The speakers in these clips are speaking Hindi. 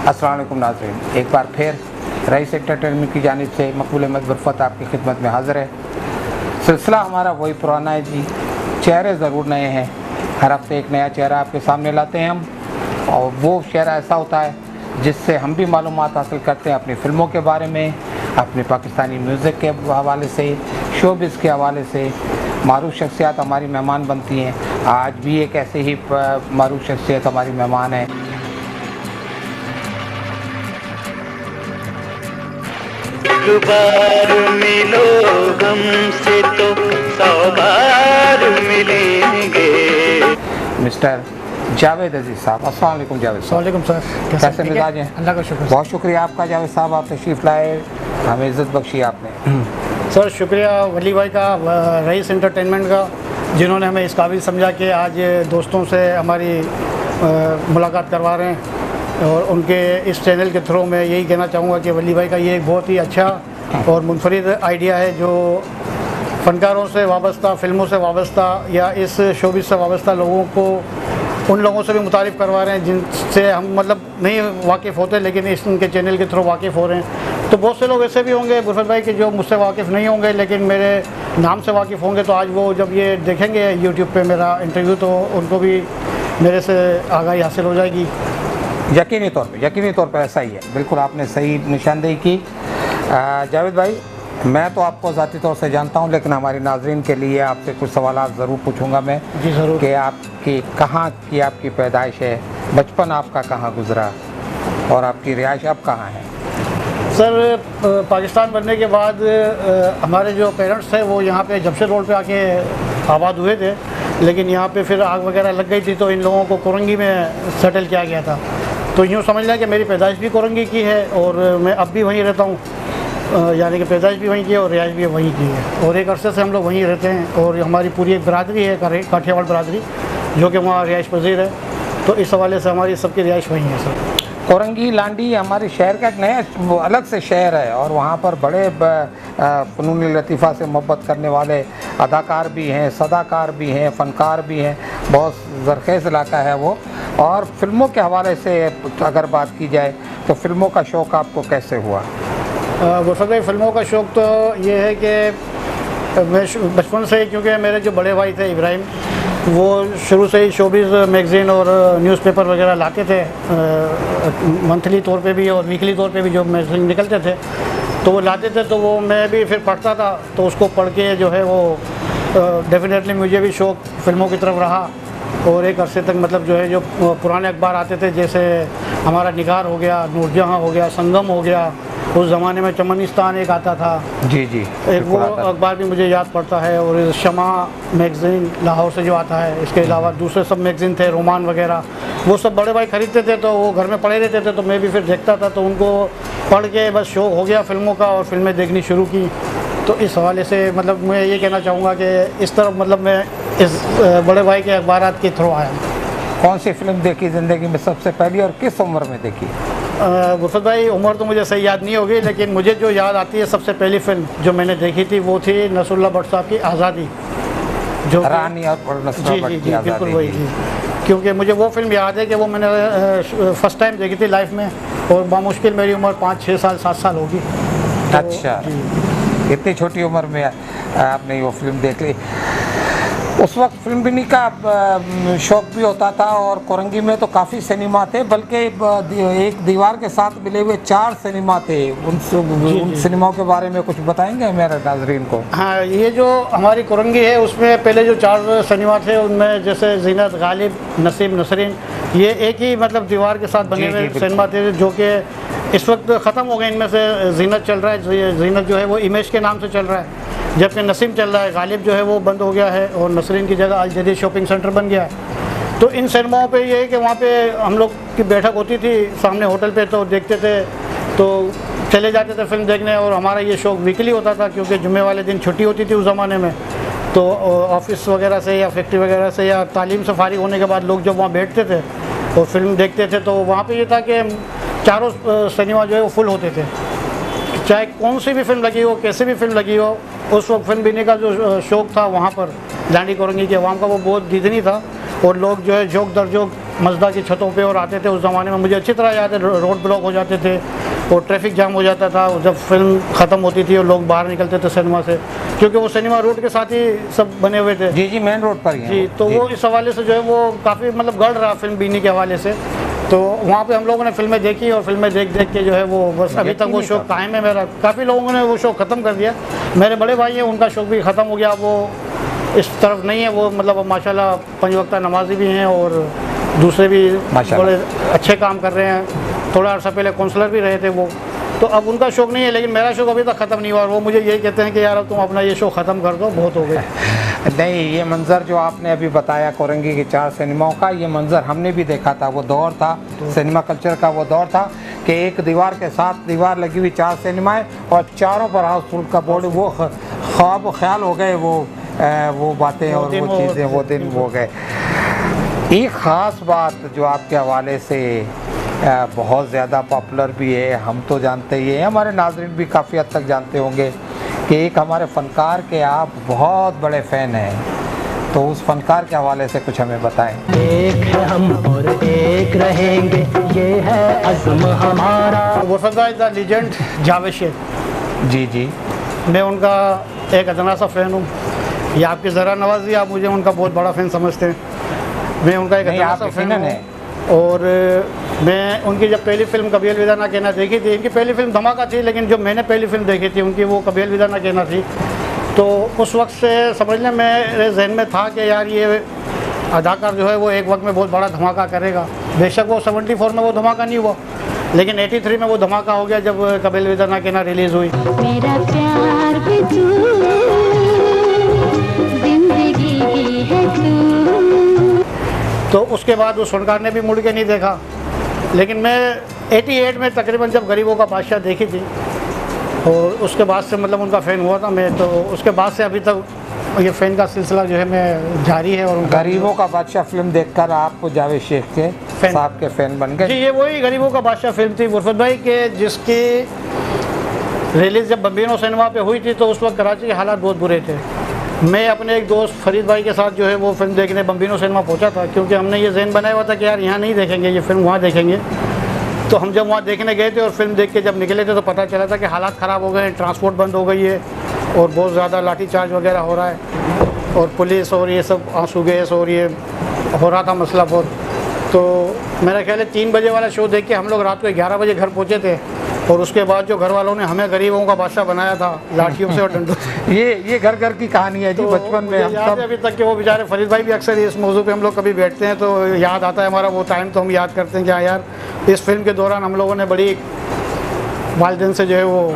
अस्सलाम वालेकुम नाज़रीन, एक बार फिर रईस एंटरटेनमेंट की जानिब से मकबूल अहमद बरफत आपकी खिदमत में हाज़िर है। सिलसिला हमारा वही पुराना है जी, चेहरे ज़रूर नए हैं। हर हफ्ते एक नया चेहरा आपके सामने लाते हैं हम, और वो चेहरा ऐसा होता है जिससे हम भी मालूमात हासिल करते हैं अपनी फ़िल्मों के बारे में, अपने पाकिस्तानी म्यूज़िक के हवाले से, शोबिज़ के हवाले से। मारूफ शख्सियत हमारी मेहमान बनती हैं। आज भी एक ऐसे ही मारूफ शख्सियत हमारी मेहमान है। एक बार मिलो हमसे तो 100 बार मिलेंगे। मिस्टर जावेद अजीज़ साहब, अस्सलाम वालेकुम जावेद साहब। वालेकुम सर, कैसे मिजाज हैं? अल्लाह का शुक्र। बहुत शुक्रिया आपका जावेद साहब, आप तशरीफ़ लाए, हमें इज़्ज़त बख्शी आपने। सर शुक्रिया वली भाई का, रईस एंटरटेनमेंट का, जिन्होंने हमें इस काबिल समझा कि आज दोस्तों से हमारी मुलाकात करवा रहे हैं। और उनके इस चैनल के थ्रू मैं यही कहना चाहूँगा कि वली भाई का ये एक बहुत ही अच्छा और मुनफरिद आइडिया है, जो फ़नकारों से वाबस्ता, फ़िल्मों से वाबस्ता या इस शोबिज़ से वाबस्ता लोगों को, उन लोगों से भी मुतारिफ़ करवा रहे हैं जिनसे हम मतलब नहीं वाकिफ़ होते, लेकिन इस उनके चैनल के थ्रू वाकिफ़ हो रहे हैं। तो बहुत से लोग ऐसे भी होंगे बुरफत भाई कि जो मुझसे वाकिफ़ नहीं होंगे, लेकिन मेरे नाम से वाकिफ़ होंगे। तो आज वो जब ये देखेंगे यूट्यूब पे मेरा इंटरव्यू, तो उनको भी मेरे से आगाही हासिल हो जाएगी। यकीनी तौर पर ऐसा ही है, बिल्कुल आपने सही निशानदेही की। जावेद भाई, मैं तो आपको ज़ाती तौर से जानता हूं, लेकिन हमारी नाज़रीन के लिए आपसे कुछ सवालात ज़रूर पूछूंगा मैं। जी ज़रूर। कि आपकी कहाँ की आपकी पैदाइश है, बचपन आपका कहाँ गुजरा, और आपकी रिहाइश अब कहाँ है? सर पाकिस्तान बनने के बाद हमारे जो पेरेंट्स थे वो यहाँ पे जमशेद रोड पे आके आबाद हुए थे, लेकिन यहाँ पे फिर आग वगैरह लग गई थी, तो इन लोगों को कोरंगी में सेटल किया गया था। तो यूँ समझ लें कि मेरी पैदाइश भी कोरंगी की है, और मैं अब भी वहीं रहता हूँ, यानी कि पैदाइश भी वहीं की है और रिहाइश भी वहीं की है। और एक अरसे से हम लोग वहीं रहते हैं, और हमारी पूरी एक बरादरी है, काठियावाड़ बरादरी, जो कि वहाँ रिहाइश पजीर है। तो इस हवाले से हमारी सबकी रिहाइश वहीं है सर। कोरंगी लांडी हमारे शहर का एक नया अलग से शहर है, और वहाँ पर बड़े फ़नून लतीफ़ा से मोहब्बत करने वाले अदाकार भी हैं, सदाकार भी हैं, फ़नकार भी हैं। बहुत ज़रख़ेज़ इलाका है वो। और फ़िल्मों के हवाले से अगर बात की जाए तो फ़िल्मों का शौक़ आपको कैसे हुआ? बुरफत भाई, फ़िल्मों का शौक़ तो ये है कि मैं बचपन से ही, क्योंकि मेरे जो बड़े भाई थे इब्राहिम, वो शुरू से ही शोबिज़ मैगज़ीन और न्यूज़पेपर वगैरह लाते थे, मंथली तौर पे भी और वीकली तौर पे भी जो मैगज़ीन निकलते थे, तो वो लाते थे। तो वो मैं भी फिर पढ़ता था, तो उसको पढ़ के जो है वो डेफिनेटली मुझे भी शौक़ फ़िल्मों की तरफ रहा। और एक अरसे तक मतलब जो है जो पुराने अखबार आते थे, जैसे हमारा निगार हो गया, नूरजहाँ हो गया, संगम हो गया, उस ज़माने में चमनिस्तान एक आता था। जी, एक वो अखबार भी मुझे याद पड़ता है। और शमा मैगज़ीन लाहौर से जो आता है, इसके अलावा दूसरे सब मैगज़ीन थे, रोमान वगैरह, वो सब बड़े भाई ख़रीदते थे, तो वो घर में पड़े रहते थे, तो मैं भी फिर देखता था। तो उनको पढ़ के बस शौक़ हो गया फ़िल्मों का, और फिल्में देखनी शुरू की। तो इस हवाले से मतलब मैं ये कहना चाहूँगा कि इस तरफ मतलब मैं इस बड़े भाई के अखबारात के थ्रू आया। कौन सी फ़िल्म देखी ज़िंदगी में सबसे पहली, और किस उम्र में देखी? बुरफत भाई, उम्र तो मुझे सही याद नहीं होगी, लेकिन मुझे जो याद आती है सबसे पहली फ़िल्म जो मैंने देखी थी वो थी नसरुल्लाह भट्ट साहब की आज़ादी, जो रानी और नसरुल्लाह भट्ट की आज़ादी। बिल्कुल वही थी, क्योंकि मुझे वो फिल्म याद है कि वो मैंने फ़र्स्ट टाइम देखी थी लाइफ में, और बामुश्किल मेरी उम्र 5-6 साल 7 साल होगी। अच्छा, इतनी छोटी उम्र में आपने वो फिल्म देख ली। उस वक्त फिल्म बिनी का शौक़ भी होता था, और कोरंगी में तो काफ़ी सिनेमा थे, बल्कि एक दीवार के साथ मिले हुए 4 सिनेमा थे। उन सिनेमाओं के बारे में कुछ बताएंगे मेरे नाज़रीन को? हाँ, ये जो हमारी कोरंगी है उसमें पहले जो 4 सिनेमा थे, उनमें जैसे ज़ीनत, गालिब, नसीम, नसरीन, ये एक ही मतलब दीवार के साथ बने हुए सिनेमा थे, जो कि इस वक्त ख़त्म हो गए। इनमें से ज़ीनत चल रहा है, ज़ीनत जो है वो इमेज के नाम से चल रहा है, जबकि नसीम चल रहा है। गालिब जो है वो बंद हो गया है, और नसरीन की जगह अल जदीद शॉपिंग सेंटर बन गया है। तो इन सिनेमाओं पे ये है कि वहाँ पे हम लोग की बैठक होती थी सामने होटल पे, तो देखते थे, तो चले जाते थे फिल्म देखने। और हमारा ये शौक़ वीकली होता था, क्योंकि जुम्मे वाले दिन छुट्टी होती थी उस ज़माने में। तो ऑफिस वगैरह से या फैक्ट्री वगैरह से या तालीम से फारिग होने के बाद लोग जब वहाँ बैठते थे और फिल्म देखते थे तो वहाँ पे ये था कि चारों सिनेमा जो है वो फुल होते थे, चाहे कौन सी भी फिल्म लगी हो, कैसी भी फिल्म लगी हो। उस वक्त फिल्म देखने का जो शौक़ था वहाँ पर लांडी कोरंगी के अवाम का वो बहुत दीदनी था और लोग जो है जोक दर जोक मस्दा की छतों पे और आते थे। उस ज़माने में मुझे अच्छी तरह याद है, रोड ब्लॉक हो जाते थे और ट्रैफिक जाम हो जाता था जब फिल्म ख़त्म होती थी और लोग बाहर निकलते थे सिनेमा से, क्योंकि वो सिनेमा रोड के साथ ही सब बने हुए थे। जी जी, मेन रोड पर ही है जी, तो वो इस हवाले से जो है वो काफ़ी मतलब गढ़ रहा फिल्म बीनी के हवाले से। तो वहाँ पे हम लोगों ने फिल्में देखी और फिल्में देख देख के जो है वो बस अभी तक वो शौक़ कायम है मेरा। काफ़ी लोगों ने वो शौक़ ख़त्म कर दिया। मेरे बड़े भाई हैं, उनका शौक़ भी ख़त्म हो गया, वो इस तरफ नहीं है। वो मतलब माशाल्लाह 5 वक्त नमाजी भी हैं और दूसरे भी बड़े अच्छे काम कर रहे हैं। थोड़ा अर्सा पहले काउंसलर भी रहे थे वो, तो अब उनका शौक़ नहीं है, लेकिन मेरा शौक़ अभी तक ख़त्म नहीं हुआ। और वो मुझे यही कहते हैं कि यार अब तुम अपना ये शौक़ ख़त्म कर दो, बहुत हो गया। नहीं, ये मंज़र जो आपने अभी बताया कोरंगी के 4 सिनेमाओं का, ये मंज़र हमने भी देखा था। वो दौर था सिनेमा कल्चर का, वो दौर था कि एक दीवार के साथ दीवार लगी हुई 4 सिनेमाएं और चारों पर हाउसफुल का बोर्ड। वो ख्वाब ख्याल हो गए वो बातें और वो चीज़ें, वो दिन हो गए। एक ख़ास बात जो आपके हवाले से बहुत ज़्यादा पॉपुलर भी है, हम तो जानते ही हैं, हमारे नाज़रीन भी काफ़ी हद तक जानते होंगे कि एक हमारे फ़नकार के आप बहुत बड़े फ़ैन हैं, तो उस फ़नकार के हवाले से कुछ हमें बताएं। एक है हम और एक रहेंगे, ये है अज़्म हमारा। वफ़ा लीजेंड जावेद शेख जी जी, मैं उनका एक अदना सा फ़ैन हूँ। ये आपकी ज़रा नवाज़ी, आप मुझे उनका बहुत बड़ा फ़ैन समझते हैं। मैं उनका एक अदना सा फ़ैन हूँ और मैं उनकी जब पहली फ़िल्म कभी अलविदा ना कहना देखी थी, इनकी पहली फ़िल्म धमाका थी, लेकिन जो मैंने पहली फ़िल्म देखी थी उनकी वो कभी अलविदा ना कहना थी। तो उस वक्त से समझ लें मेरे जहन में था कि यार ये अदाकार जो है वो एक वक्त में बहुत बड़ा धमाका करेगा। बेशक वो 74 में वो धमाका नहीं हुआ, लेकिन 83 में वो धमाका हो गया जब कभी अलविदा ना कहना रिलीज़ हुई। मेरा प्यार भी तू, जिंदगी भी है तू। तो उसके बाद उस फनकार ने भी मुड़ के नहीं देखा। लेकिन मैं 88 में तकरीबन जब गरीबों का बादशाह देखी थी और उसके बाद से मतलब उनका फ़ैन हुआ था मैं, तो उसके बाद से अभी तक ये फ़ैन का सिलसिला जो है मैं जारी है। और गरीबों का बादशाह फिल्म देखकर आप जावेद शेख के साहब के फ़ैन बन गए? जी, ये वही गरीबों का बादशाह फिल्म थी गुरफत भाई के, जिसकी रिलीज़ जब बम्बिनो सिनेमा पे हुई थी तो उस वक्त कराची के हालात बहुत बुरे थे। मैं अपने एक दोस्त फरीद भाई के साथ जो है वो फिल्म देखने बम्बिनो सिनेमा पहुंचा था, क्योंकि हमने ये ज़हन बनाया हुआ था कि यार यहाँ नहीं देखेंगे ये फिल्म, वहाँ देखेंगे। तो हम जब वहाँ देखने गए थे और फिल्म देख के जब निकले थे तो पता चला था कि हालात ख़राब हो गए हैं, ट्रांसपोर्ट बंद हो गई है और बहुत ज़्यादा लाठीचार्ज वगैरह हो रहा है और पुलिस और ये सब आंसू गैस और ये हो रहा था मसला बहुत। तो मेरा ख्याल है 3 बजे वाला शो देख के हम लोग रात को 11 बजे घर पहुँचे थे और उसके बाद जो घर वालों ने हमें गरीबों का बादशाह बनाया था लाठियों से और डंडों से। ये घर घर की कहानी है जी। तो बचपन में हम याद सब है अभी तक कि वो बेचारे फरीद भाई भी अक्सर इस मौजू पे हम लोग कभी बैठते हैं तो याद आता है हमारा वो टाइम, तो हम याद करते हैं कि हाँ यार इस फिल्म के दौरान हम लोगों ने बड़ी वालिदैन से जो है वो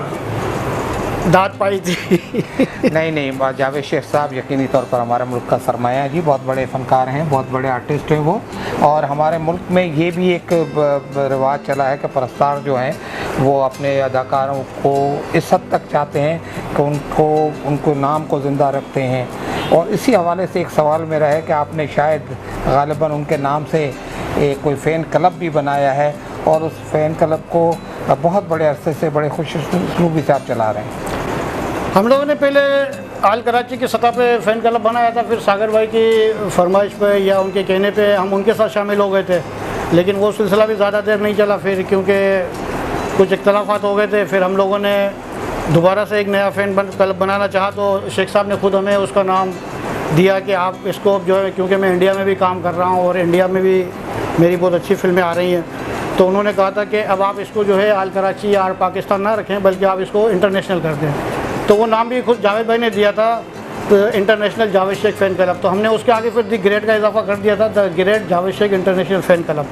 दाद पाई थी। नहीं, जावेद शेख साहब यकीनी तौर पर हमारे मुल्क का सरमाया है जी। बहुत बड़े फ़नकार हैं, बहुत बड़े आर्टिस्ट हैं वो। और हमारे मुल्क में ये भी एक रिवाज चला है कि परस्तार जो हैं वो अपने अदाकारों को इस हद तक चाहते हैं कि उनको नाम को ज़िंदा रखते हैं। और इसी हवाले से एक सवाल मेरा है कि आपने शायद गालिबन उनके नाम से कोई फ़ैन क्लब भी बनाया है और उस फ़ैन क्लब को बहुत बड़े अरसे से बड़े खुशूसलूबी से आप चला रहे हैं। हम लोगों ने पहले आल कराची की सतह पे फ़ैन क्लब बनाया था, फिर सागर भाई की फरमाइश पे या उनके कहने पे हम उनके साथ शामिल हो गए थे, लेकिन वो सिलसिला भी ज़्यादा देर नहीं चला फिर, क्योंकि कुछ इख्तलाफात हो गए थे। फिर हम लोगों ने दोबारा से एक नया फ़ैन क्लब बनाना चाहा तो शेख साहब ने खुद हमें उसका नाम दिया कि आप इसको जो है, क्योंकि मैं इंडिया में भी काम कर रहा हूँ और इंडिया में भी मेरी बहुत अच्छी फ़िल्में आ रही हैं, तो उन्होंने कहा था कि अब आप इसको जो है आल कराची या आल पाकिस्तान ना रखें बल्कि आप इसको इंटरनेशनल कर दें। तो वो नाम भी खुद जावेद भाई ने दिया था, international Javed Sheikh fan club. तो हमने उसके आगे फिर द ग्रेट का इजाफा कर दिया था, the great Javed Sheikh international fan club.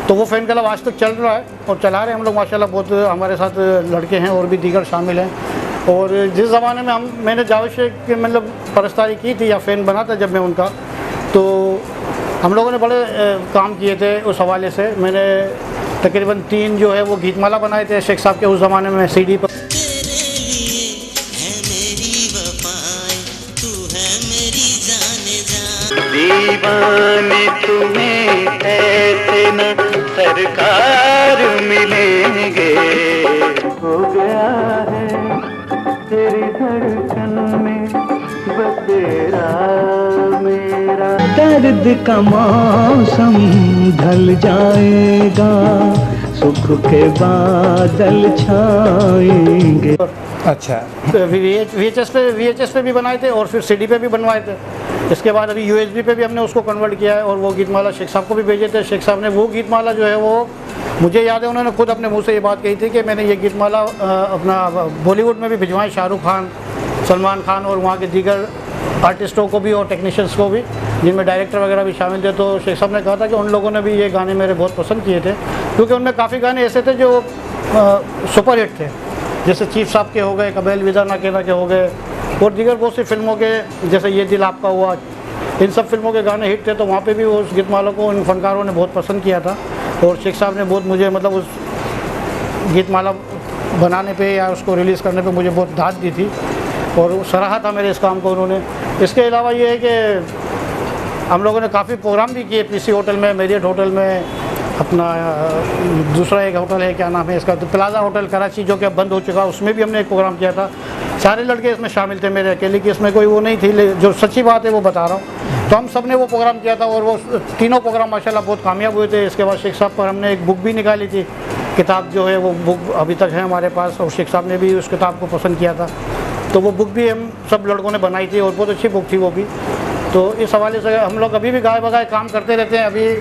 तो वो फ़ैन क्लब आज तक चल रहा है और चला रहे हैं हम लोग माशाल्लाह। बहुत हमारे साथ लड़के हैं और भी दीगर शामिल हैं। और जिस ज़माने में मैंने जावेद शेख की मतलब परस्तारी की थी या फ़ैन बना था जब मैं उनका, तो हम लोगों ने बड़े काम किए थे उस हवाले से। मैंने तकरीबन 3 जो है वो गीतमाला बनाए थे शेख साहब के उस ज़माने में CD पर। तेरे लिए है मेरी वफाएं, तू है मेरी दीवाने तुम्हें ऐसे न सरकार मिलेंगे। हो गया है तेरी धड़कन में बसेरा मेरा। दर्द का मौसम ढल जाएगा, सुख के बादल छाएंगे। अच्छा, VHS पे भी बनाए थे और फिर CD पे भी बनवाए थे। इसके बाद अभी USB पे भी हमने उसको कन्वर्ट किया है और वो गीतमाला शेख साहब को भी भेजे थे। शेख साहब ने वो गीतमाला जो है वो, मुझे याद है उन्होंने खुद अपने मुंह से ये बात कही थी कि मैंने ये गीतमाला अपना बॉलीवुड में भी भिजवाई, शाहरुख खान, सलमान खान और वहाँ के दीगर आर्टिस्टों को भी और टेक्नीशियंस को भी, जिनमें डायरेक्टर वगैरह भी शामिल थे। तो शेख साहब ने कहा था कि उन लोगों ने भी ये गाने मेरे बहुत पसंद किए थे, क्योंकि उनमें काफ़ी गाने ऐसे थे जो सुपरहिट थे, जैसे चीफ साहब के हो गए, कभी अलविदा ना कहना के हो गए, और दीगर बहुत सी फिल्मों के, जैसे ये दिल आपका हुआ, इन सब फिल्मों के गाने हिट थे। तो वहाँ पे भी उस गीतमाला को उन फनकारों ने बहुत पसंद किया था और शेख साहब ने बहुत मुझे मतलब उस गीतमाला बनाने पे या उसको रिलीज़ करने पे मुझे बहुत दाद दी थी और सराहा था मेरे इस काम को उन्होंने। इसके अलावा ये है कि हम लोगों ने काफ़ी प्रोग्राम भी किए, PC होटल में, मेरियट होटल में, अपना दूसरा एक होटल है, क्या नाम है इसका, तो प्लाजा होटल कराची, जो कि अब बंद हो चुका, उसमें भी हमने एक प्रोग्राम किया था। सारे लड़के इसमें शामिल थे, मेरे अकेले की इसमें कोई वो नहीं थी, जो सच्ची बात है वो बता रहा हूँ। तो हम सब ने वो प्रोग्राम किया था और वो तीनों प्रोग्राम माशाल्लाह बहुत कामयाब हुए थे। इसके बाद शेख साहब पर हमने एक बुक भी निकाली थी, किताब जो है वो बुक अभी तक है हमारे पास, और शेख साहब ने भी उस किताब को पसंद किया था। तो वो बुक भी हम सब लड़कों ने बनाई थी और बहुत अच्छी बुक थी वो भी। तो इस हवाले से हम लोग अभी भी गाय बगाए काम करते रहते हैं। अभी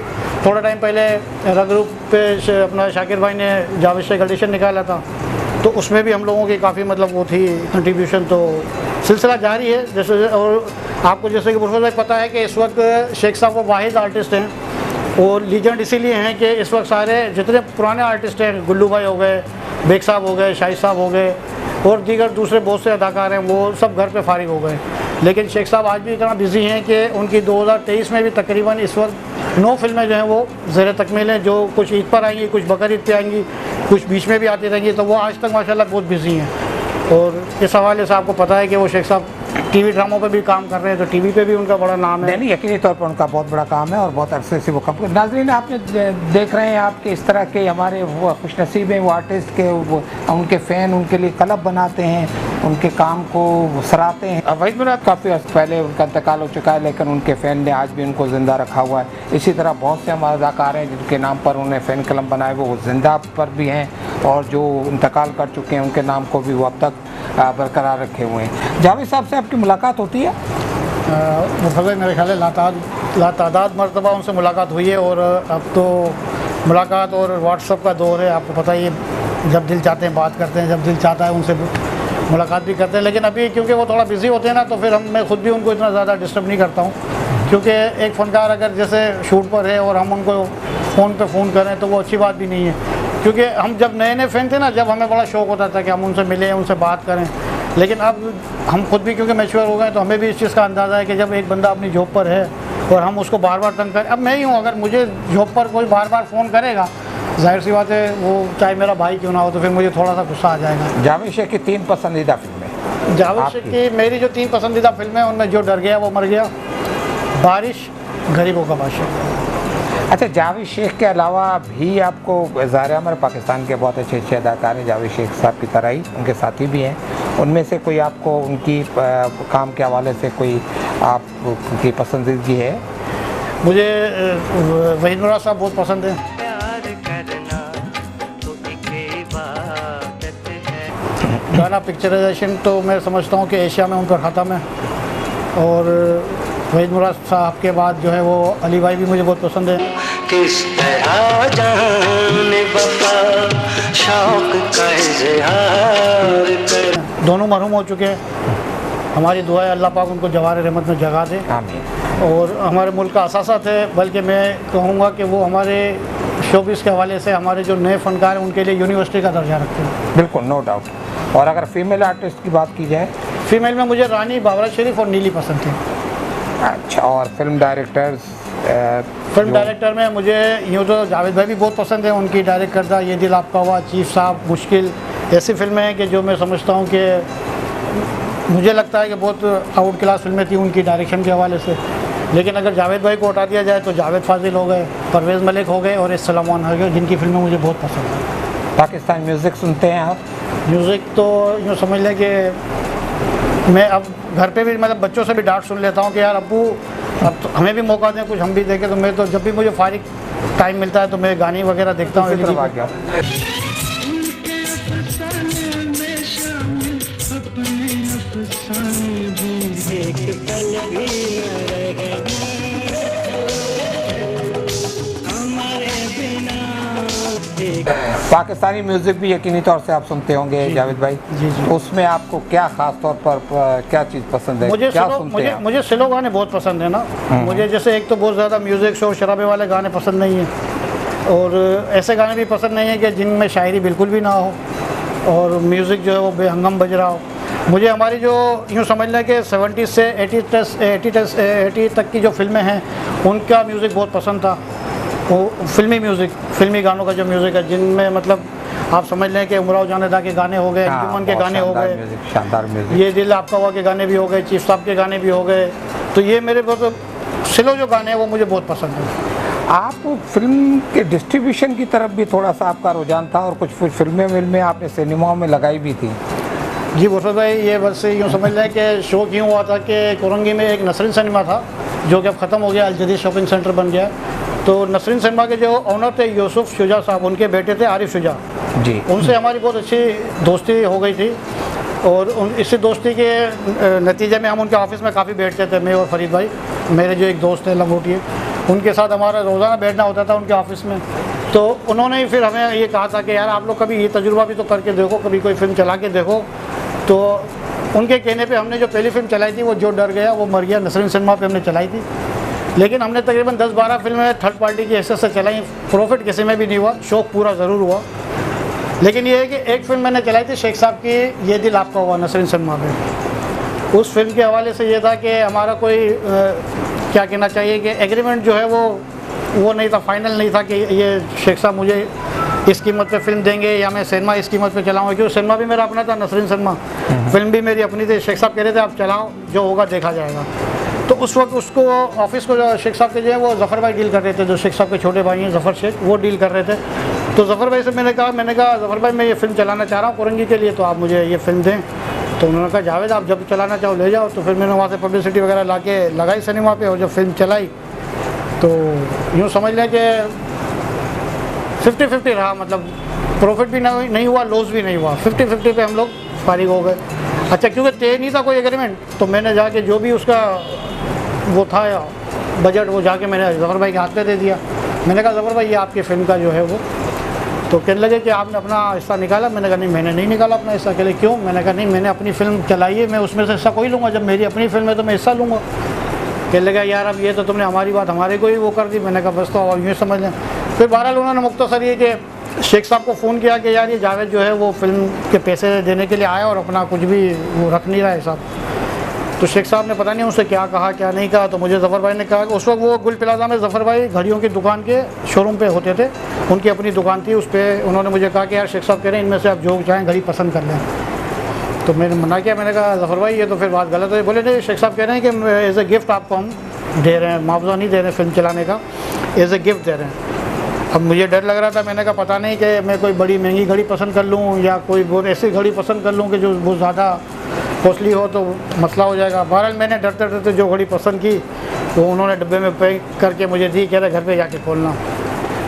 थोड़ा टाइम पहले रग ग्रुप पे अपना शाकिर भाई ने जावेद शेख एडिशन निकाला था, तो उसमें भी हम लोगों की काफ़ी मतलब वो थी कंट्रीब्यूशन। तो सिलसिला जारी है। जैसे और आपको जैसे कि बुरफा भाई पता है कि इस वक्त शेख साहब वो वाहिद आर्टिस्ट हैं और लीजेंड इसीलिए हैं कि इस वक्त सारे जितने पुराने आर्टिस्ट हैं, गुल्लू भाई हो गए, बेग साहब हो गए, शाहिद साहब हो गए और दीगर दूसरे बहुत से अदाकार हैं, वो सब घर पे फारिग हो गए। लेकिन शेख साहब आज भी इतना बिजी हैं कि उनकी 2023 में भी तकरीबन इस वक्त 9 फिल्में जो हैं वो ज़ेर तकमील हैं, जो कुछ ईद पर आएंगी, कुछ बकर ईद पे आएंगी, कुछ बीच में भी आती रहेंगी। तो वो आज तक माशाल्लाह बहुत बिजी हैं और इस हवाले से आपको पता है कि वो शेख साहब TV ड्रामों पे भी काम कर रहे हैं, तो TV पे भी उनका बड़ा नाम है। नहीं, यकीनी तौर पर उनका बहुत बड़ा काम है और बहुत अरसे से वो काम कर। नाज़रीन, आपने देख रहे हैं आपके इस तरह के हमारे वो खुशनसीब हैं वो आर्टिस्ट के, वो उनके फ़ैन उनके लिए क्लब बनाते हैं, उनके काम को सराहते हैं। वहीद मुराद काफ़ी अर्स पहले उनका इंतकाल हो चुका है, लेकिन उनके फ़ैन ने आज भी उनको ज़िंदा रखा हुआ है। इसी तरह बहुत से हमारे अदाकार हैं जिनके नाम पर उन्हें फ़ैन क्लब बनाए, वो ज़िंदा पर भी हैं और जो इंतकाल कर चुके हैं उनके नाम को भी वो अब तक बरकरार रखे हुए हैं। जावेद साहब से आपकी मुलाकात होती है? मेरे ख्याल है लातादाद मरतबा उनसे मुलाकात हुई है और अब तो मुलाकात और व्हाट्सअप का दौर है। आपको पता ही है, जब दिल चाहते हैं बात करते हैं, जब दिल चाहता है उनसे मुलाकात भी करते हैं। लेकिन अभी क्योंकि वो थोड़ा बिजी होते हैं ना, तो फिर मैं खुद भी उनको इतना ज़्यादा डिस्टर्ब नहीं करता हूँ, क्योंकि एक फ़नकार अगर जैसे शूट पर है और हम उनको फ़ोन करें तो वो अच्छी बात भी नहीं है। क्योंकि हम जब नए नए फ़ैन थे ना, जब हमें बड़ा शौक़ होता था कि हम उनसे मिलें, उनसे बात करें। लेकिन अब हम खुद भी क्योंकि मैच्योर हो गए, तो हमें भी इस चीज़ का अंदाज़ा है कि जब एक बंदा अपनी जॉब पर है और हम उसको बार बार तंग करें। अब मैं ही हूँ, अगर मुझे जॉब पर कोई बार बार फ़ोन करेगा, जाहिर सी बात है वो चाहे मेरा भाई क्यों ना हो, तो फिर मुझे थोड़ा सा गुस्सा आ जाएगा। जावेद शेख की 3 पसंदीदा फिल्में? जावेद शेख की मेरी जो 3 पसंदीदा फिल्में, उनमें जो डर गया वो मर गया, बारिश, गरीबों का बादशाह। अच्छा, जावेद शेख के अलावा भी आपको, ज़ाहिर है हमारे पाकिस्तान के बहुत अच्छे अच्छे अदाकार हैं जावेद शेख साहब की तरह ही, उनके साथी भी हैं, उनमें से कोई आपको उनकी काम के हवाले से कोई आपकी पसंदीदगी है? मुझे वहीद मुराद साहब बहुत पसंद है। गाना पिक्चराइजेशन तो मैं समझता हूँ कि एशिया में उनका ख़त्म है और वहीद मुराद साहब के बाद जो है वो अली भाई भी मुझे बहुत पसंद है। किस तरह जाने वफा शौक का इज़हार कर। दोनों मरहूम हो चुके हैं, हमारी दुआ है अल्लाह पाक उनको जवार रहमत में जगा दे। आमीन। और हमारे मुल्क का असासा थे, बल्कि मैं कहूँगा कि वो हमारे शोबिस के हवाले से हमारे जो नए फ़नकार हैं उनके लिए यूनिवर्सिटी का दर्जा रखते हैं। बिल्कुल, नो डाउट। और अगर फीमेल आर्टिस्ट की बात की जाए? फीमेल में मुझे रानी, बाबरा शरीफ और नीली पसंद थी। अच्छा, और फिल्म डायरेक्टर्स? फिल्म डायरेक्टर में मुझे यूँ तो जावेद भाई भी बहुत पसंद है, उनकी डायरेक्ट करदा ये दिल आपका हुआ, चीफ साहब, मुश्किल, ऐसी फिल्में हैं कि जो मैं समझता हूँ कि मुझे लगता है कि बहुत आउट क्लास फिल्में थी उनकी डायरेक्शन के हवाले से। लेकिन अगर जावेद भाई को हटा दिया जाए तो जावेद फाजिल हो गए, परवेज़ मलिक हो गए और इस सलमान हो गए, जिनकी फिल्में मुझे बहुत पसंद है। पाकिस्तानी म्यूज़िक सुनते हैं आप? म्यूज़िक तो यूँ समझ लें कि मैं अब घर पे भी मतलब बच्चों से भी डांट सुन लेता हूँ कि यार अब्बू अब तो हमें भी मौका दें, कुछ हम भी देखें। तो मैं तो जब भी मुझे फारिग टाइम मिलता है तो मैं गाने वगैरह देखता हूँ। किस तरफ आ गया? पाकिस्तानी म्यूज़िक भी यकीनी तौर से आप सुनते होंगे जावेद भाई? जी जी। उसमें आपको क्या ख़ास तौर पर क्या चीज़ पसंद है? मुझे क्या स्लो सुनते मुझे हैं आप? मुझे स्लो गाने बहुत पसंद है ना। मुझे जैसे एक तो बहुत ज़्यादा म्यूज़िक शोर शराबे वाले गाने पसंद नहीं हैं, और ऐसे गाने भी पसंद नहीं है कि जिनमें शायरी बिल्कुल भी ना हो और म्यूज़िक जो है वो बेहंगम बज रहा हो। मुझे हमारी जो यूँ समझ लें कि 70 से 80 तक की जो फिल्में हैं उनका म्यूज़िक बहुत पसंद था। वो फिल्मी म्यूज़िक, फिल्मी गानों का जो म्यूज़िक है, जिनमें मतलब आप समझ लें कि उमराव जानेदा के गाने हो गए, अंजुमन के बहुत गाने हो शानदार गए, म्यूज़िक, शानदार म्यूज़िक। ये दिल आपका हुआ के गाने भी हो गए, चीफ साहब के गाने भी हो गए। तो ये मेरे बहुत स्लो जो गाने हैं वो मुझे बहुत पसंद है। आप फिल्म के डिस्ट्रीब्यूशन की तरफ भी थोड़ा सा आपका रुझान था और कुछ फिल्में आपने सिनेमाओं में लगाई भी थी। जी मुर्शद भाई, ये बस यूँ समझ लें कि शो क्यों हुआ था कि कोरंगी में एक नसरीन सिनेमा था जो कि अब ख़त्म हो गया, अल जदीद शॉपिंग सेंटर बन गया। तो नसरीन सिनेमा के जो ऑनर थे यूसुफ शुजा साहब, उनके बेटे थे आरिफ शुजा जी। उनसे हमारी बहुत अच्छी दोस्ती हो गई थी, और इसी दोस्ती के नतीजे में हम उनके ऑफिस में काफ़ी बैठते थे। मैं और फरीद भाई, मेरे जो एक दोस्त है लंगोटिए, उनके साथ हमारा रोज़ाना बैठना होता था उनके ऑफिस में। तो उन्होंने ही फिर हमें ये कहा था कि यार आप लोग कभी ये तजुर्बा भी तो करके देखो, कभी कोई फिल्म चला के देखो। तो उनके कहने पे हमने जो पहली फिल्म चलाई थी वो जो डर गया वो मर गया, नसरीन सिनेमा पे हमने चलाई थी। लेकिन हमने तकरीबन 10-12 फिल्में थर्ड पार्टी की हैसियत से चलाई, प्रॉफिट किसी में भी नहीं हुआ, शौक पूरा ज़रूर हुआ। लेकिन ये है कि एक फिल्म मैंने चलाई थी शेख साहब की, ये दिल आपका हुआ, नसरीन सिनेमा पे। उस फिल्म के हवाले से ये था कि हमारा कोई क्या कहना चाहिए कि एग्रीमेंट जो है वो नहीं था, फाइनल नहीं था कि ये शेख साहब मुझे इस कीमत पे फिल्म देंगे या मैं सिनेमा इस कीमत पे चलाऊँगा, क्योंकि सिनेमा भी मेरा अपना था, नसरीन सिनेमा, फिल्म भी मेरी अपनी थी। शेख साहब कह रहे थे आप चलाओ, जो होगा देखा जाएगा। तो उस वक्त उसको ऑफिस को जो शेख साहब के जो है वो ज़फ़र भाई डील कर रहे थे, जो शेख साहब के छोटे भाई हैं ज़फ़र शेख, वो डील कर रहे थे। तो ज़फ़र भाई से मैंने कहा ज़फ़र भाई मैं ये फ़िल्म चलाना चाह रहा हूँ कोरंगी के लिए, तो आप मुझे ये फ़िल्म दें। तो उन्होंने कहा जावेद आप जब चलाना चाहो ले जाओ। तो फिर मैंने वहाँ से पब्लिसिटी वगैरह ला के लगाई सिनेमा पे, और जब फिल्म चलाई तो यूँ समझ लें कि 50-50 रहा, मतलब प्रॉफिट भी नहीं हुआ, लॉस भी नहीं हुआ, 50-50 पे हम लोग फारिग हो गए। अच्छा, क्योंकि तय नहीं था कोई एग्रीमेंट, तो मैंने जाके जो भी उसका वो था बजट, वो जाके मैंने ज़फ़र भाई के हाथ पे दे दिया। मैंने कहा ज़फ़र भाई ये आपकी फ़िल्म का जो है वो, तो कहने लगे कि आपने अपना हिस्सा निकाला। मैंने कहा नहीं, मैंने नहीं निकाला अपना हिस्सा। कहले क्यों? मैंने कहा नहीं, मैंने अपनी फ़िल्म चलाई है, मैं उसमें से हिस्सा कोई लूँगा, जब मेरी अपनी फ़िल्म है तो मैं हिस्सा लूँगा। कहने लगा यार अब ये तो तुमने हमारी बात हमारे को ही वो कर दी। मैंने कहा बस, तो अब यूँ समझ लें। फिर बहरहाल उन्होंने मुख्तसर ये कि शेख साहब को फ़ोन किया कि यार ये जावेद जो है वो फ़िल्म के पैसे देने के लिए आया और अपना कुछ भी वो रख नहीं रहा है साहब। तो शेख साहब ने पता नहीं उनसे क्या कहा क्या नहीं कहा। तो मुझे ज़फ़र भाई ने कहा कि उस वक्त वो गुल प्लाजा में ज़फ़र भाई घड़ियों की दुकान के शोरूम पे होते थे, उनकी अपनी दुकान थी, उस पर उन्होंने मुझे कहा कि यार शेख साहब कह रहे हैं इनमें से आप जो चाहें घड़ी पसंद कर लें। तो मैंने मना किया, मैंने कहा ज़फ़र भाई ये तो फिर बात गलत है। बोले नहीं, शेख साहब कह रहे हैं कि एज़ ए गिफ्ट आपको हम दे रहे हैं, मुआवजा नहीं दे रहे फिल्म चलाने का, एज़ ए गिफ्ट दे रहे हैं। अब मुझे डर लग रहा था, मैंने कहा पता नहीं कि मैं कोई बड़ी महंगी घड़ी पसंद कर लूँ या कोई बहुत ऐसी घड़ी पसंद कर लूँ कि जो बहुत ज़्यादा कॉस्टली हो तो मसला हो जाएगा। बहरहाल मैंने डरते डरते जो घड़ी पसंद की वो उन्होंने डब्बे में पैक करके मुझे दी, कह रहे घर पे जाके खोलना।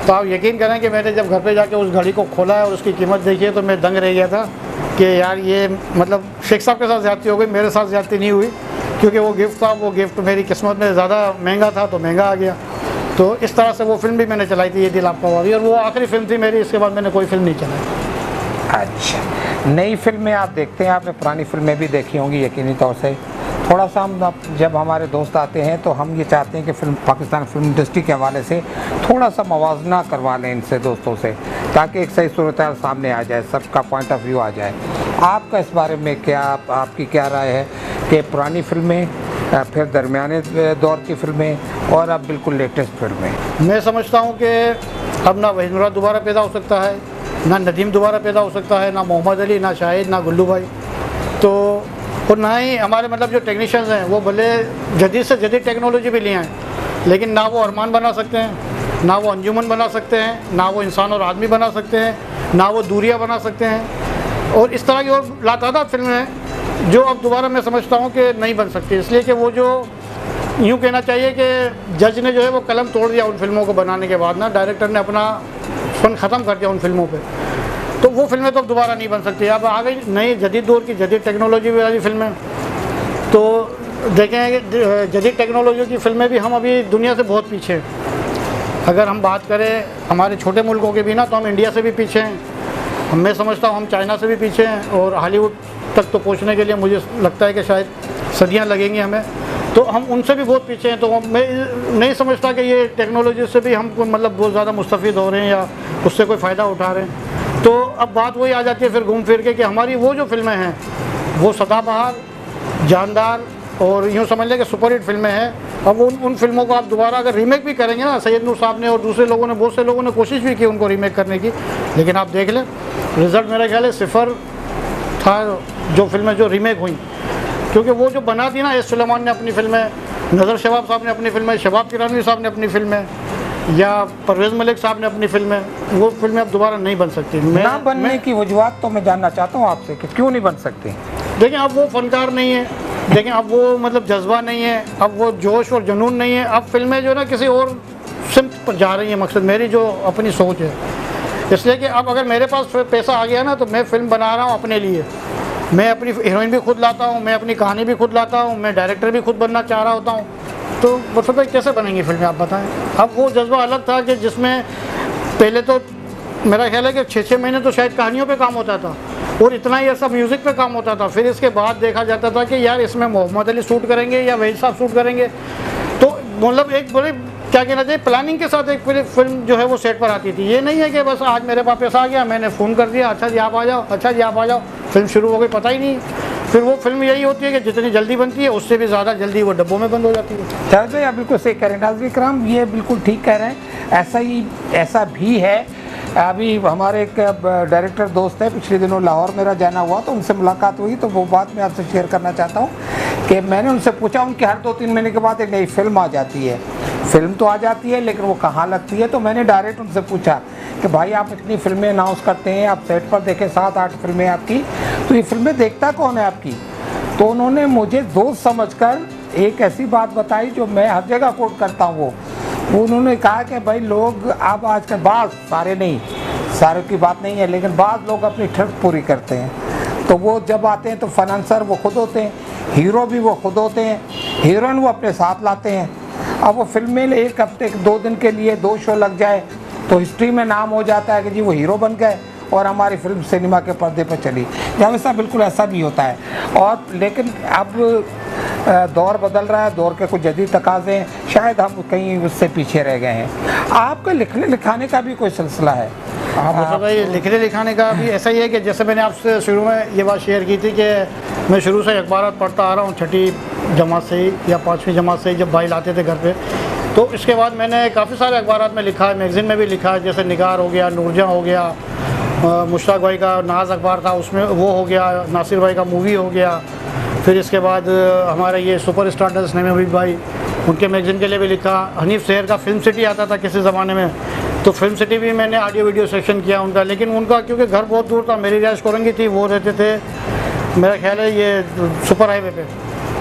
तो आप यकीन करें कि मैंने जब घर पे जाके उस घड़ी को खोला है और उसकी कीमत देखी है तो मैं दंग रह गया था कि यार ये मतलब शेख साहब के साथ ज़्यादती हो गई, मेरे साथ ज़्यादती नहीं हुई, क्योंकि वो गिफ्ट था, वो गिफ्ट मेरी किस्मत में ज़्यादा महंगा था तो महंगा आ गया। तो इस तरह से वो फिल्म भी मैंने चलाई थी, ये दिल आपका हुआ, और वो आखिरी फिल्म थी मेरी, इसके बाद मैंने कोई फिल्म नहीं चलाई। अच्छा, नई फिल्में आप देखते हैं, आपने पुरानी फिल्में भी देखी होंगी यकीनी तौर से। थोड़ा सा हम जब हमारे दोस्त आते हैं तो हम ये चाहते हैं कि फिल्म पाकिस्तान फिल्म इंडस्ट्री के हवाले से थोड़ा सा मवाजना करवा लें इनसे दोस्तों से, ताकि एक सही सूरत सामने आ जाए, सबका पॉइंट ऑफ व्यू आ जाए। आपका इस बारे में क्या, आपकी क्या राय है कि पुरानी फिल्में, फिर दरमियाने दौर की फिल्में और अब बिल्कुल लेटेस्ट फिल्में? मैं समझता हूँ कि अब ना वहीद मुराद दोबारा पैदा हो सकता है, ना नदीम दोबारा पैदा हो सकता है, ना मोहम्मद अली, ना शाहिद, ना गुल्लू भाई। तो और ना ही हमारे मतलब जो टेक्नीशियंस हैं वो भले जदीद से जदीद टेक्नोलॉजी भी लिए हैं, लेकिन ना वो अरमान बना सकते हैं, ना वो अंजुमन बना सकते हैं, ना वो इंसान और आदमी बना सकते हैं, ना वो दूरियाँ बना सकते हैं। और इस तरह की और लातादाद फिल्में हैं जो अब दोबारा मैं समझता हूँ कि नहीं बन सकती, इसलिए कि वो जो यूँ कहना चाहिए कि जज ने जो है वो कलम तोड़ दिया उन फिल्मों को बनाने के बाद ना, डायरेक्टर ने अपना फन ख़त्म कर दिया उन फिल्मों पे, तो वो फिल्में तो अब दोबारा नहीं बन सकती। अब आ गई नई जदीद दौर की जदीद टेक्नोलॉजी वाली फिल्में, तो देखें कि जदीद टेक्नोलॉजी की फिल्में भी हम अभी दुनिया से बहुत पीछे हैं। अगर हम बात करें हमारे छोटे मुल्कों के भी ना, तो हम इंडिया से भी पीछे हैं, मैं समझता हूँ हम चाइना से भी पीछे हैं, और हॉलीवुड तक तो पहुँचने के लिए मुझे लगता है कि शायद सदियाँ लगेंगी हमें, तो हम उनसे भी बहुत पीछे हैं। तो मैं नहीं समझता कि ये टेक्नोलॉजी से भी हम मतलब बहुत ज़्यादा मुस्तफ़ीद हो रहे हैं या उससे कोई फ़ायदा उठा रहे हैं। तो अब बात वही आ जाती है फिर घूम फिर के कि हमारी वो जो फिल्में हैं वो सदाबहार, जानदार और यूँ समझ लें कि सुपरहिट फिल्में हैं। अब उन फिल्मों को आप दोबारा अगर रीमेक भी करेंगे ना, सैयद नूर साहब ने और दूसरे लोगों ने, बहुत से लोगों ने कोशिश भी की उनको रीमेक करने की, लेकिन आप देख लें रिज़ल्ट मेरा ख्याल है 0 था जो फिल्में जो रीमेक हुई, क्योंकि वो जो बना दी ना, एस सुलेमान ने अपनी फिल्में, नज़र शबाब साहब ने अपनी फिल्में, शबाब किरानी साहब ने अपनी फिल्में, या परवेज़ मलिक साहब ने अपनी फिल्में, वो फिल्में अब दोबारा नहीं बन सकती। ना बनने की वजूहत तो मैं जानना चाहता हूँ आपसे कि क्यों नहीं बन सकती। देखें अब वो फनकार नहीं है, देखें अब वो मतलब जज्बा नहीं है, अब वो जोश और जुनून नहीं है, अब फिल्में जो है ना किसी और सिमत पर जा रही हैं। मकसद मेरी जो अपनी सोच है, इसलिए कि अब अगर मेरे पास पैसा आ गया ना, तो मैं फ़िल्म बना रहा हूँ अपने लिए, मैं अपनी हीरोइन भी खुद लाता हूँ, मैं अपनी कहानी भी खुद लाता हूँ, मैं डायरेक्टर भी खुद बनना चाह रहा होता हूँ, तो मतलब कैसे बनेंगी फिल्में आप बताएं। अब वो जज्बा अलग था कि जिसमें पहले तो मेरा ख्याल है कि 6-6 महीने तो शायद कहानियों पे काम होता था और इतना ही ऐसा म्यूज़िक पे काम होता था, फिर इसके बाद देखा जाता था कि यार इसमें मोहम्मद अली शूट करेंगे या वहीद साहब शूट करेंगे, तो मतलब एक बड़े क्या कहना चाहिए प्लानिंग के साथ एक फिल्म जो है वो सेट पर आती थी। ये नहीं है कि बस आज मेरे पास पैसा आ गया, मैंने फ़ोन कर दिया, अच्छा जी आप आ जाओ, अच्छा जी आप आ जाओ, फिल्म शुरू हो गई, पता ही नहीं। फिर वो फिल्म यही होती है कि जितनी जल्दी बनती है उससे भी ज़्यादा जल्दी वो डब्बों में बंद हो जाती है। चलो भाई आप बिल्कुल सही कह रहे हैं नाज़रीन इकराम, ये बिल्कुल ठीक कह रहे हैं। ऐसा भी है। अभी हमारे एक डायरेक्टर दोस्त है, पिछले दिनों लाहौर मेरा जाना हुआ तो उनसे मुलाकात हुई, तो वो बात मैं आपसे शेयर करना चाहता हूँ कि मैंने उनसे पूछा, उनके हर 2-3 महीने के बाद एक नई फिल्म आ जाती है, फिल्म तो आ जाती है लेकिन वो कहाँ लगती है। तो मैंने डायरेक्ट उनसे पूछा कि भाई आप इतनी फिल्में अनाउंस करते हैं, आप सेट पर देखें 7-8 फिल्में आपकी, तो ये फिल्में देखता कौन है आपकी? तो उन्होंने मुझे दोस्त समझकर एक ऐसी बात बताई जो मैं हर जगह कोट करता हूँ। वो उन्होंने कहा कि भाई लोग अब आजकल बाज़, सारे नहीं, सारों की बात नहीं है, लेकिन बाज़ लोग अपनी ट्रिप पूरी करते हैं, तो वो जब आते हैं तो फाइनेंसर वो खुद होते हैं, हीरो भी वो खुद होते हैं, हीरोइन वो अपने साथ लाते हैं। अब वो फिल्में एक हफ्ते 2 दिन के लिए 2 शो लग जाए तो हिस्ट्री में नाम हो जाता है कि जी वो हीरो बन गए और हमारी फिल्म सिनेमा के पर्दे पर चली। हमेशा बिल्कुल ऐसा भी होता है। और लेकिन अब दौर बदल रहा है, दौर के कुछ जदीद तकाज़े हैं, शायद हम कहीं उससे पीछे रह गए हैं। आपके लिखने लिखाने का भी कोई सिलसिला है? हाँ भाई, लिखने लिखाने का भी ऐसा ही है कि जैसे मैंने आपसे शुरू में ये बात शेयर की थी कि मैं शुरू से अखबार पढ़ता आ रहा हूँ, 6ठी जमात से ही या 5वीं जमात से ही, जब भाई लाते थे घर पे। तो इसके बाद मैंने काफ़ी सारे अखबार में लिखा है, मैगज़ीन में भी लिखा है, जैसे निगार हो गया, नूरजहाँ हो गया, मुश्ताक भाई का नाज अखबार था उसमें वो हो गया, नासिर भाई का मूवी हो गया, फिर इसके बाद हमारे ये सुपर स्टार नईम हबीब भाई, उनके मैगज़ीन के लिए भी लिखा। हनीफ शहर का फिल्म सिटी आता था किसी ज़माने में, तो फिल्म सिटी भी मैंने ऑडियो वीडियो सेक्शन किया उनका, लेकिन उनका क्योंकि घर बहुत दूर था, मेरी रिहाइश कोरंगी थी, वो रहते थे मेरा ख्याल है ये सुपर हाईवे पे,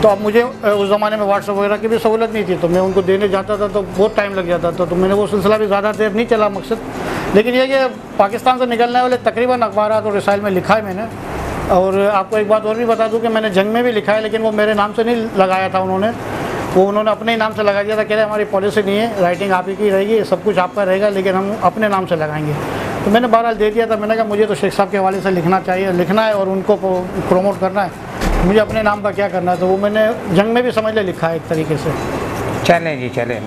तो अब मुझे उस ज़माने में व्हाट्सएप वगैरह की भी सहूलत नहीं थी, तो मैं उनको देने जाता था तो बहुत टाइम लग जाता था, तो मैंने वो सिलसिला भी ज़्यादा देर नहीं चला मकसद। लेकिन ये कि पाकिस्तान से निकलने वाले तकरीबन अखबार और रसाइल में लिखा है मैंने। और आपको एक बात और भी बता दूं कि मैंने जंग में भी लिखा है, लेकिन वो मेरे नाम से नहीं लगाया था उन्होंने, वो उन्होंने अपने ही नाम से लगा दिया था, कह रहे हमारी पॉलिसी नहीं है, राइटिंग आप ही की रहेगी, सब कुछ आपका रहेगा, लेकिन हम अपने नाम से लगाएंगे। तो मैंने बहरहाल दे दिया था, मैंने कहा मुझे तो शेख साहब के हवाले से लिखना चाहिए, लिखना है और उनको प्रमोट करना है, मुझे अपने नाम का क्या करना है, तो वो मैंने जंग में भी समझ ले लिखा है एक तरीके से। चलें जी चलें।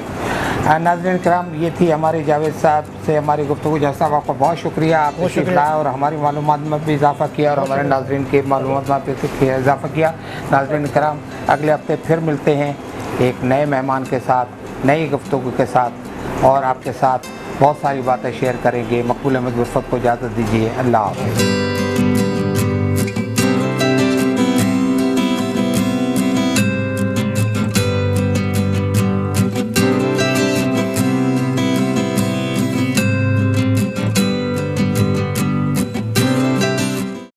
नाज़रीन कराम, ये थी हमारी जावेद साहब से हमारी गुफ्तगू। जावेद साहब आपका बहुत शुक्रिया, आप तशरीफ़ लाए और हमारी मालूमात में भी इजाफ़ा किया और हमारे नाज़रीन की मालूमात में भी इजाफ़ा किया। नाज़रीन कराम, अगले हफ्ते फिर मिलते हैं एक नए मेहमान के साथ, नई गुफ्तगू के साथ, और आपके साथ बहुत सारी बातें शेयर करेंगे। मकबूल अहमद गुरफत को इजाज़त दीजिए। अल्लाह हाफ़िज़।